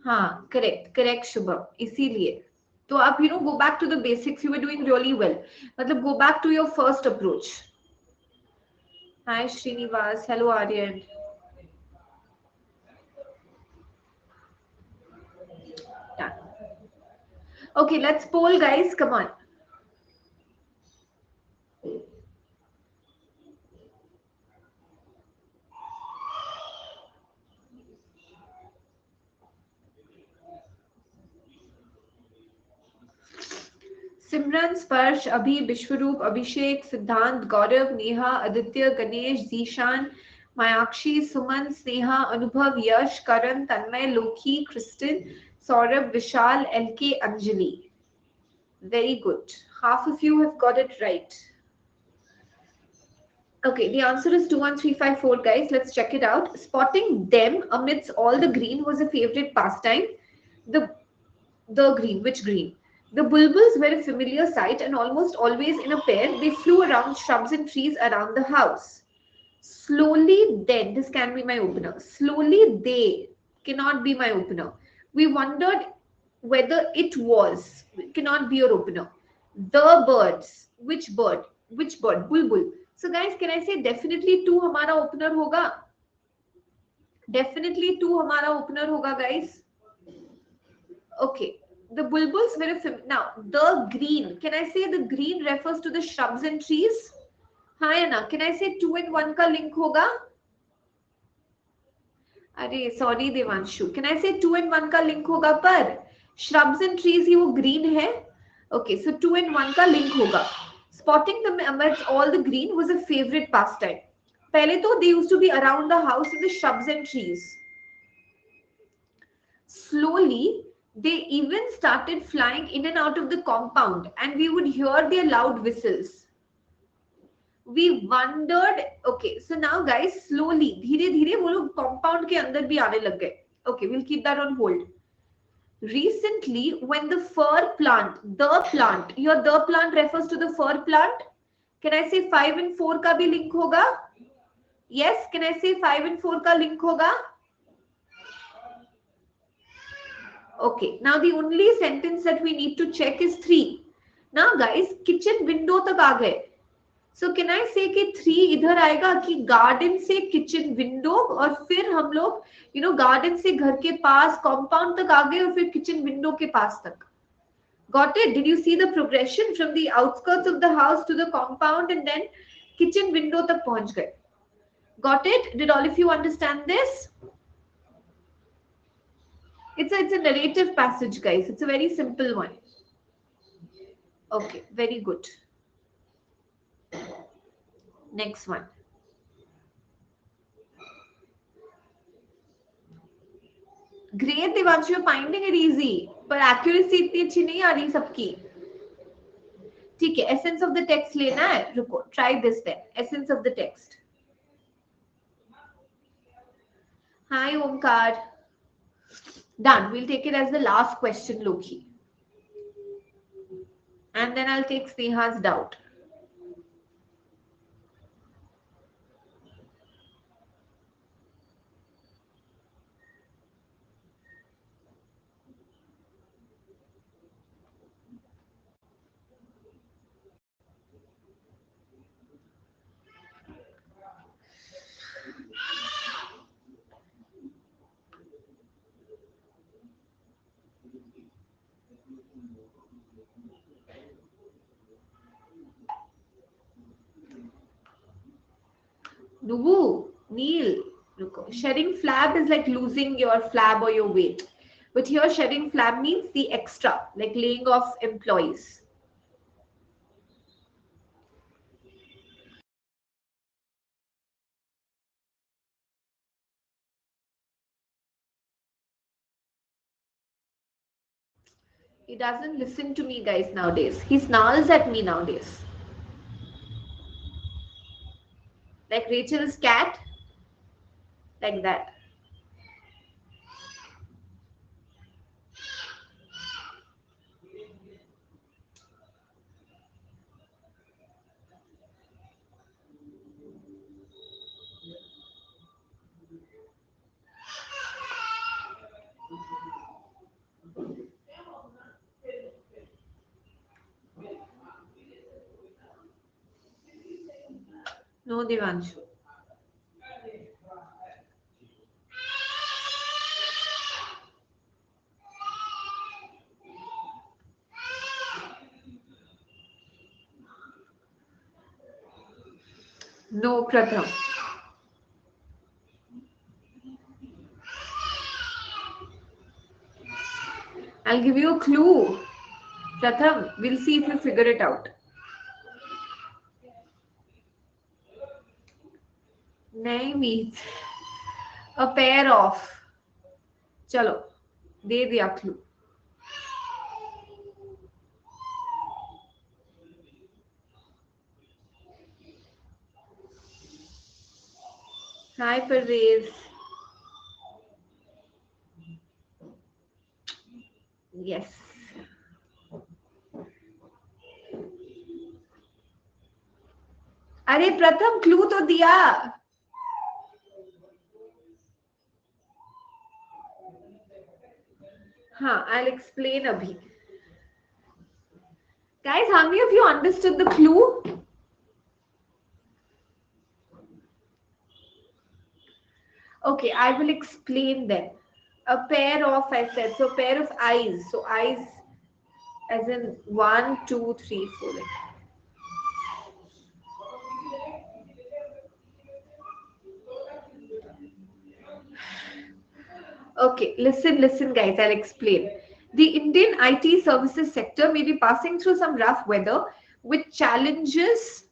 हाँ, correct Shubham, इसीलिए तो आप go back to the basics. You were doing really well. मतलब go back to your first approach. Hi Srinivas, hello Aryan. Done. Okay, let's poll, guys. Come on. सिमरन, स्पर्श, अभि, विश्वरूप, अभिषेक, सिद्धांत, गौरव, Neha, Aditya, Ganesh, Zeeshan, मायाक्षी, Suman, Sneha, Anubhav, Yash, Karan, Tanmay, Loki, Christine, Saurabh, Vishal, L K, Anjali. Very good. Half of you have got it right. Okay, the answer is 21354, guys. Let's check it out. Spotting them amidst all the green was a favorite pastime. The green, which green? The bulbuls were a familiar sight, and almost always in a pair, they flew around shrubs and trees around the house. Slowly, then, this can be my opener. Slowly, they cannot be my opener. We wondered whether it was, cannot be your opener. The birds, which bird? Which bird? Bulbul. So, guys, can I say definitely two हमारा opener होगा? Definitely two हमारा opener होगा, guys. Okay. The bulbuls were now the green. Can I say the green refers to the shrubs and trees? हाँ है ना? Can I say 2 and 1 का link होगा? अरे sorry Devanshu. Can I say 2 and 1 का link होगा पर shrubs and trees ही वो green है? Okay, so 2 and 1 का link होगा. Spotting them amidst all the green was a favorite pastime. पहले तो they used to be around the house in the shrubs and trees. Slowly, they even started flying in and out of the compound, and we would hear their loud whistles. We wondered, okay, so now guys, slowly, धीरे धीरे वो लोग compound के अंदर भी आने लग गए. Okay, we'll keep that on hold. Recently, when the fir plant, your the plant refers to the fir plant. Can I say 5 and 4 का भी link होगा? Yes, can I say 5 and 4 का link होगा? Okay, now the only sentence that we need to check is 3. Now guys, kitchen window तक आ गए. So can I say कि 3 इधर आएगा कि garden से kitchen window और फिर हम लोग garden से घर के पास compound तक आ गए और फिर kitchen window के पास तक. Got it? Did you see the progression from the outskirts of the house to the compound and then kitchen window तक पहुंच गए? Got it? Did all of you understand this? It's a narrative passage, guys. It's a very simple one. Okay, very good. Next one. Great, Devanshu, you're finding it easy. पर accuracy इतनी अच्छी नहीं आ रही सबकी. ठीक है, essence of the text लेना है. रुको, try this then. Essence of the text. Hi, Omkar. Done. We'll take it as the last question, Loki. And then I'll take Sneha's doubt. Nubu, Neil, shedding flab is like losing your flab or your weight, but here shedding flab means the extra, like laying off employees. He doesn't listen to me, guys, nowadays. He snarls at me nowadays. Like Rachel's cat, like that. No, Devanshu. No, Pratham. I'll give you a clue. Pratham, we'll see if you figure it out. नहीं मीत a pair of. चलो दे दिया clue. Hi Parvez. Yes. अरे प्रथम clue तो दिया. हाँ, I'll explain abhi. Guys, how many of you understood the clue? Okay, I will explain then. A pair of, I said, so pair of eyes. So eyes as in 1, 2, 3, 4. Okay, listen, guys, I'll explain. The Indian IT services sector may be passing through some rough weather with challenges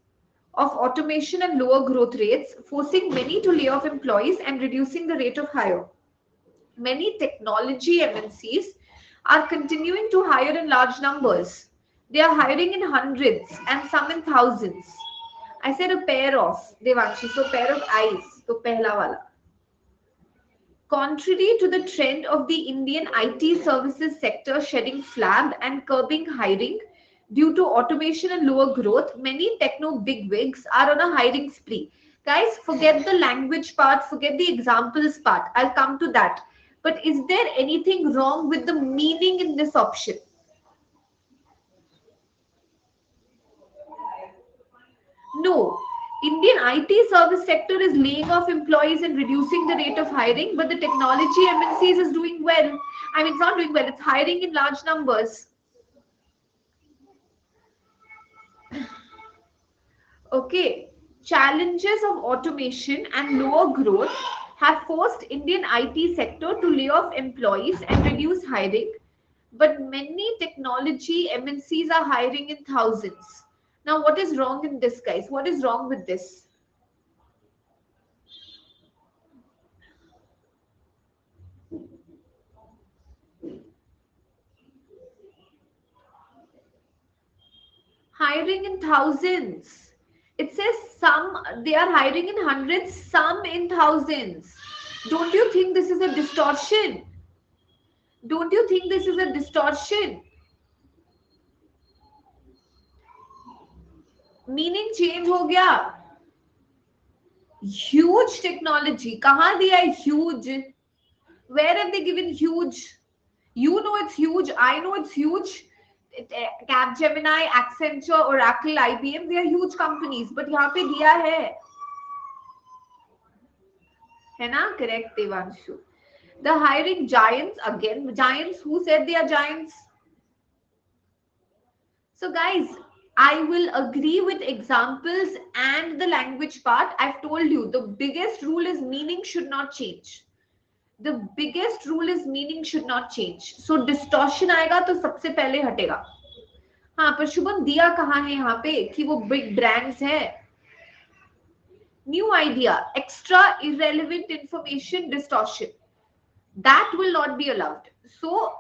of automation and lower growth rates, forcing many to lay off employees and reducing the rate of hire. Many technology MNCs are continuing to hire in large numbers. They are hiring in hundreds and some in thousands. I said a pair of, Devanshi, so pair of eyes, so pehla wala. Contrary to the trend of the Indian IT services sector shedding flab and curbing hiring due to automation and lower growth, many techno bigwigs are on a hiring spree. Guys, forget the language part, forget the examples part. I'll come to that. But is there anything wrong with the meaning in this option? No. Indian IT service sector is laying off employees and reducing the rate of hiring, but the technology MNCs is doing well. I mean, it's not doing well, it's hiring in large numbers. Okay. Challenges of automation and lower growth have forced Indian IT sector to lay off employees and reduce hiring, but many technology MNCs are hiring in thousands. Now, what is wrong in this, guys? What is wrong with this? Hiring in thousands. It says some, they are hiring in hundreds, some in thousands. Don't you think this is a distortion? Don't you think this is a distortion? Meaning change हो गया. Huge technology. कहाँ दिया है huge? Where have they given huge? You know it's huge. I know it's huge. Capgemini, Accenture, Oracle, IBM, they are huge companies. But यहाँ पे दिया है ना? Correct, Devanshu. The hiring giants, again, giants, who said they are giants? So guys, I will agree with examples and the language part. I've told you the biggest rule is meaning should not change. The biggest rule is meaning should not change. So distortion आएगा तो सबसे पहले हटेगा. हाँ पर शुभम दिया कहाँ है यहाँ पे कि वो big brands है. New idea, extra irrelevant information, distortion. That will not be allowed. So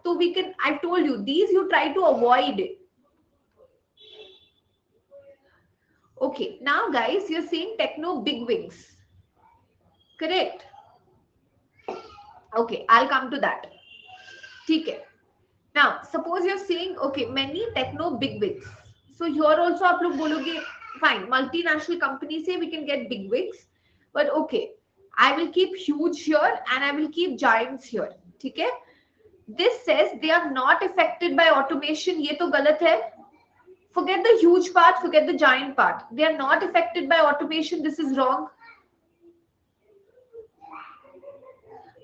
so we can, I've told you, these you try to avoid. Okay, now guys, you're saying techno big wings. Correct? Okay, I'll come to that. Okay. Now, suppose you're saying, okay, many techno big wigs. So here also आप लोग बोलोगे, fine, multinational companies say we can get big wigs, but okay, I will keep huge here and I will keep giants here. ठीक है? This says they are not affected by automation. ये तो गलत है. Forget the huge part, forget the giant part. They are not affected by automation. This is wrong.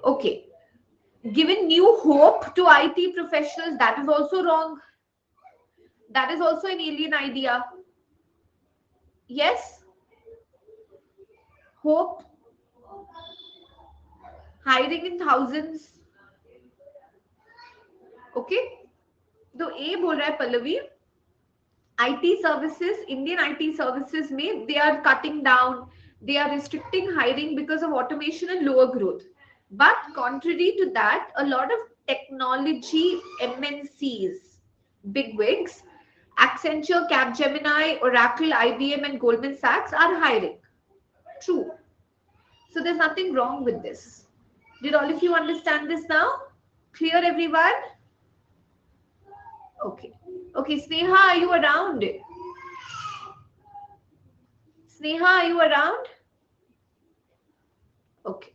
Okay. Given new hope to IT professionals, that is also wrong. That is also an alien idea. Yes. Hope. Hiring in thousands. Okay. तो A बोल रहा है Pallavi, IT services, Indian IT services में they are cutting down, they are restricting hiring because of automation and lower growth. But contrary to that, a lot of technology MNCs, big wigs, Accenture, Capgemini, Oracle, IBM, and Goldman Sachs are hiring. True. So there's nothing wrong with this. Did all of you understand this now? Clear, everyone? Okay. Okay, Sneha, are you around? Sneha, are you around? Okay.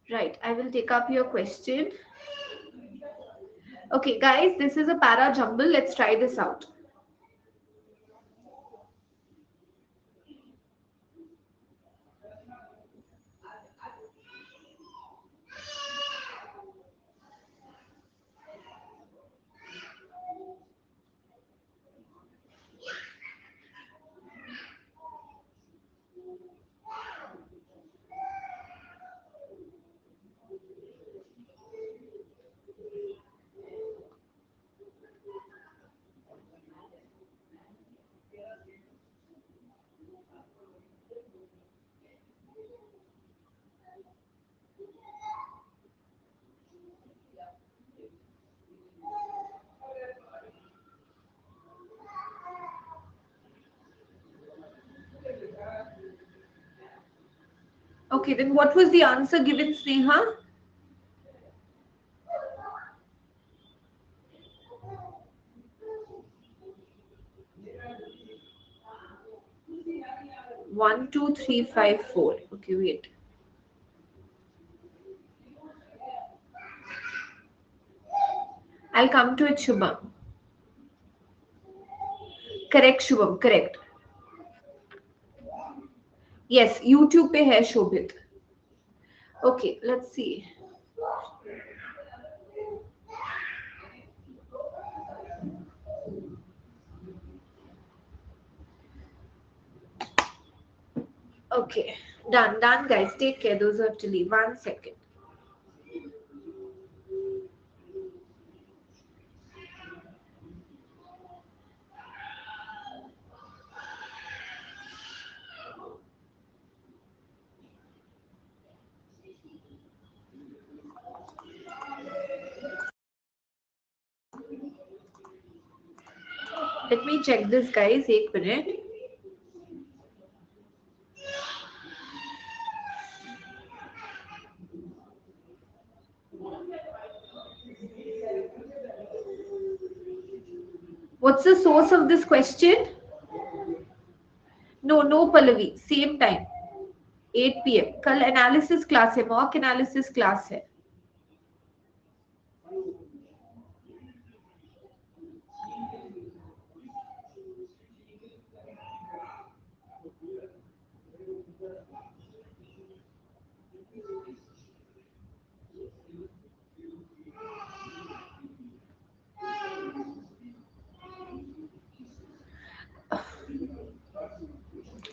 Right, I will take up your question. Okay, guys, this is a para jumble. Let's try this out. Okay, then what was the answer given, Sneha? One, two, three, five, four. Okay, wait. I'll come to it, Shubham. Correct, Shubham, correct. Yes, YouTube पे है शोभित. Okay, let's see. Okay, done, guys. Take care. Those who have to leave. 1 second. Let me check this, guys. 1 minute. What's the source of this question? No, Pallavi. Same time. 8 p.m. कल analysis class है, mock analysis class है.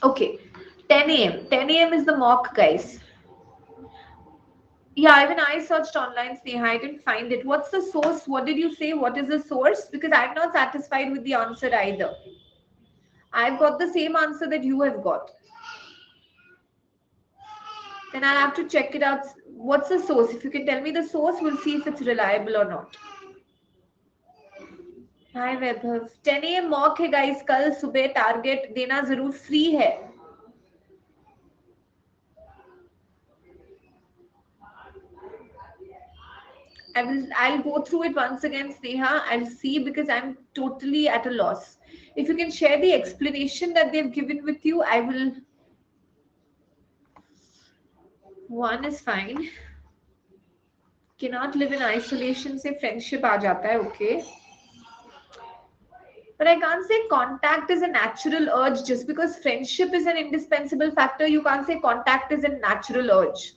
Okay, 10 a.m. 10 a.m. is the mock, guys. Yeah, even I searched online, Sneha. I didn't find it. What's the source? What did you say? What is the source? Because I'm not satisfied with the answer either. I've got the same answer that you have got. Then I'll have to check it out. What's the source? If you can tell me the source, we'll see if it's reliable or not. Hi Vaibhav, 10 AM mock है guys, कल सुबह target देना जरूर, free है. I'll go through it once again, Sneha. I'll see because I'm totally at a loss. If you can share the explanation that they've given with you, I will. One is fine. Cannot live in isolation से friendship आ जाता है, okay. But I can't say contact is a natural urge just because friendship is an indispensable factor. You can't say contact is a natural urge.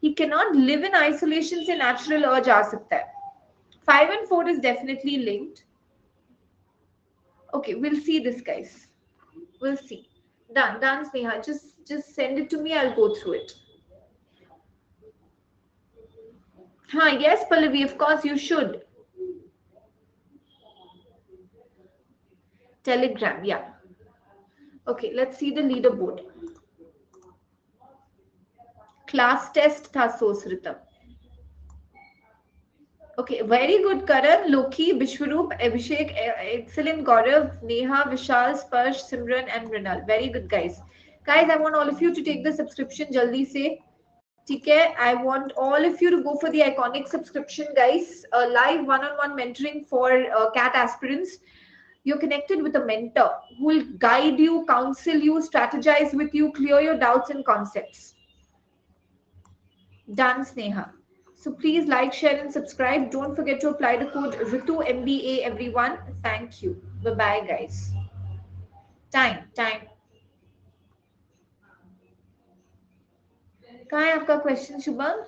He cannot live in isolation से natural urge आ सकता है. 5 and 4 is definitely linked. Okay, we'll see this, guys. We'll see. Done, Sneha. Just send it to me. I'll go through it. Yes, Pallavi. Of course, you should. Telegram. Yeah. Okay. Let's see the leaderboard. Class test tha Sosritam. Okay, very good, Karan, Loki, Bishwaroop, Abhishek, excellent, Gaurav, Neha, Vishal, Sparsh, Simran, and Rinal. Very good, guys. Guys, I want all of you to take the subscription jaldi se. Okay, I want all of you to go for the iconic subscription, guys. Live one-on-one mentoring for CAT aspirants. You're connected with a mentor who will guide you, counsel you, strategize with you, clear your doubts and concepts. Done, Sneha. So please like, share, and subscribe. Don't forget to apply the code Ritu MBA, everyone. Thank you. Bye-bye, guys. Time. कहाँ है आपका question, Shubham?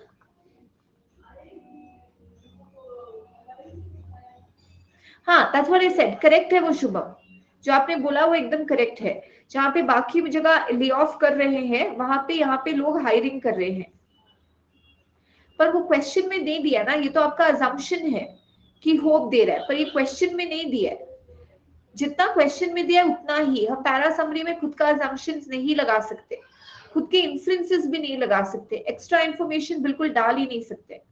हाँ, that's what I said. Correct है वो, शुभम. जो आपने बोला वो एकदम करेक्ट है. जहाँ पे बाकी जगह ले ऑफ कर रहे हैं, वहां पे यहाँ पे लोग हायरिंग कर रहे हैं. पर वो क्वेश्चन में नहीं दिया ना, ये तो आपका अजम्पशन है कि होप दे रहा है, पर ये क्वेश्चन में नहीं दिया है. जितना क्वेश्चन में दिया है उतना ही. हम पैरा समरी में खुद का अजम्पशंस नहीं लगा सकते, खुद के इन्फ्लुएंसेस भी नहीं लगा सकते, एक्स्ट्रा इंफॉर्मेशन बिल्कुल डाल ही नहीं सकते.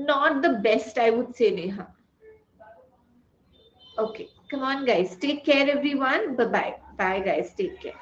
Not the best, I would say, Neha. Okay, come on, guys. Take care, everyone. Bye-bye. Bye, guys. Take care.